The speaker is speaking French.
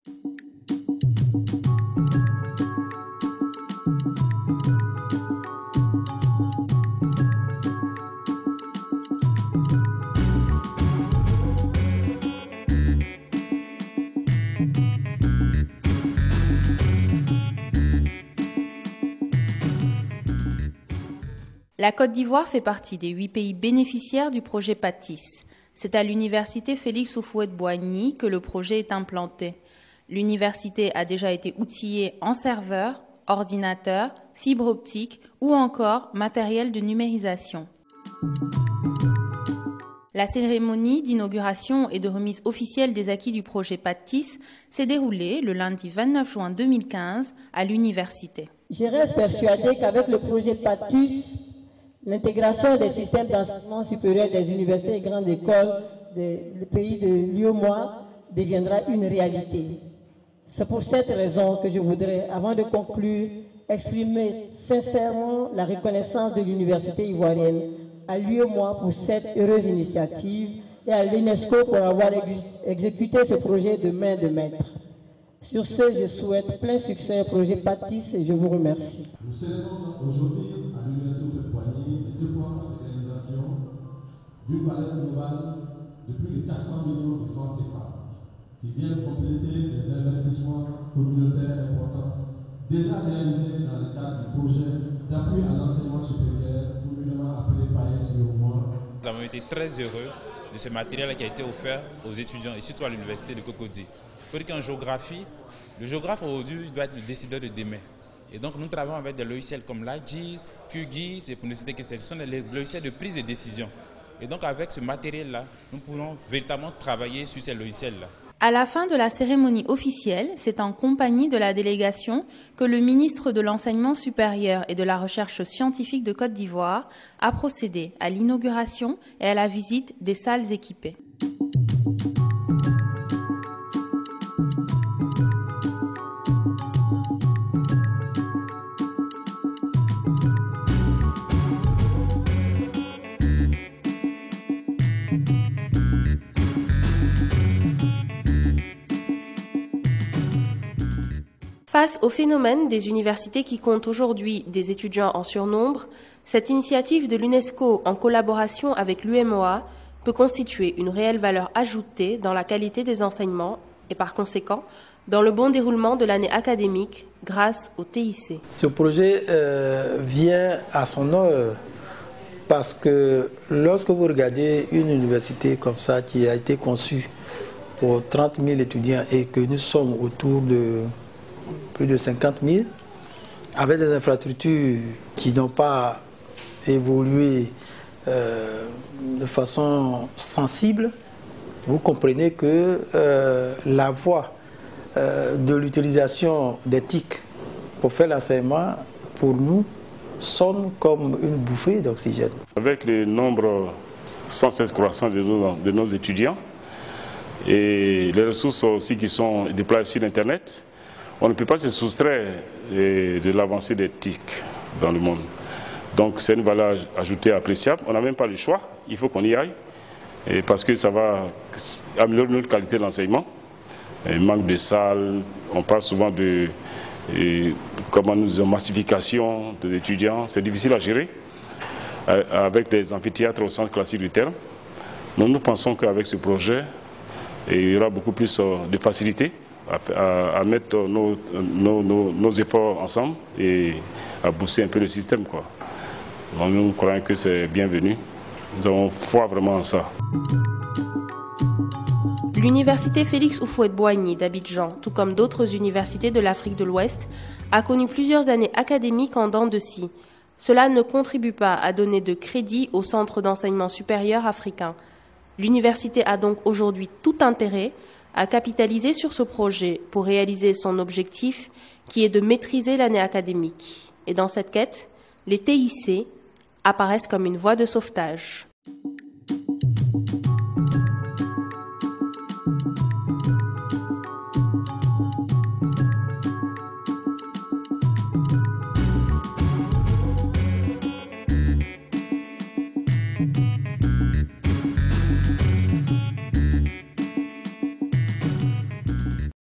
La Côte d'Ivoire fait partie des 8 pays bénéficiaires du projet PATIS. C'est à l'université Félix Houphouët-Boigny que le projet est implanté. L'université a déjà été outillée en serveurs, ordinateurs, fibres optiques ou encore matériel de numérisation. La cérémonie d'inauguration et de remise officielle des acquis du projet PATIS s'est déroulée le lundi 29 juin 2015 à l'université. Je reste persuadé qu'avec le projet PATIS, l'intégration des systèmes d'enseignement supérieur des universités et grandes écoles des pays de l'UEMOA deviendra une réalité. C'est pour cette raison que je voudrais, avant de conclure, exprimer sincèrement la reconnaissance de l'université ivoirienne à l'UEMOA pour cette heureuse initiative et à l'UNESCO pour avoir exécuté ce projet de main de maître. Sur ce, je souhaite plein succès au projet PATIS et je vous remercie. Nous célébrons aujourd'hui à l'Université Houphouët-Boigny le déploiement de réalisation d'une valeur globale de plus de 400 millions de francs CFA qui viennent compléter les investissements communautaires importants déjà réalisés dans le cadre du projet d'appui à l'enseignement supérieur, communément appelé PAES-UEMOA. Nous avons été très heureux de ce matériel qui a été offert aux étudiants et surtout à l'université de Cocody. Pour dire qu'en géographie, le géographe aujourd'hui doit être le décideur de demain. Et donc nous travaillons avec des logiciels comme l'AGIS, QGIS, et pour ne citer que ce sont des logiciels de prise de décision. Et donc avec ce matériel-là, nous pourrons véritablement travailler sur ces logiciels-là. À la fin de la cérémonie officielle, c'est en compagnie de la délégation que le ministre de l'Enseignement supérieur et de la Recherche scientifique de Côte d'Ivoire a procédé à l'inauguration et à la visite des salles équipées. Face au phénomène des universités qui comptent aujourd'hui des étudiants en surnombre, cette initiative de l'UNESCO en collaboration avec l'UEMOA peut constituer une réelle valeur ajoutée dans la qualité des enseignements et par conséquent dans le bon déroulement de l'année académique grâce au TIC. Ce projet vient à son heure parce que lorsque vous regardez une université comme ça qui a été conçue pour 30 000 étudiants et que nous sommes autour de plus de 50 000, avec des infrastructures qui n'ont pas évolué de façon sensible, vous comprenez que la voie de l'utilisation des TIC pour faire l'enseignement, pour nous, sonne comme une bouffée d'oxygène. Avec le nombre sans cesse croissant de nos étudiants et les ressources aussi qui sont déployées sur Internet, on ne peut pas se soustraire de l'avancée des TIC dans le monde. Donc c'est une valeur ajoutée appréciable. On n'a même pas le choix, il faut qu'on y aille, parce que ça va améliorer notre qualité d'enseignement. Il manque de salles, on parle souvent de massification des étudiants, c'est difficile à gérer avec des amphithéâtres au sens classique du terme. Donc nous pensons qu'avec ce projet, il y aura beaucoup plus de facilité à mettre nos efforts ensemble et à booster un peu le système, quoi. Donc nous croyons que c'est bienvenu. Nous avons foi vraiment en ça. L'université Félix Houphouët-Boigny d'Abidjan, tout comme d'autres universités de l'Afrique de l'Ouest, a connu plusieurs années académiques en dents de scie. Cela ne contribue pas à donner de crédit au centre d'enseignement supérieur africain. L'université a donc aujourd'hui tout intérêt à capitaliser sur ce projet pour réaliser son objectif qui est de maîtriser l'année académique. Et dans cette quête, les TIC apparaissent comme une voie de sauvetage.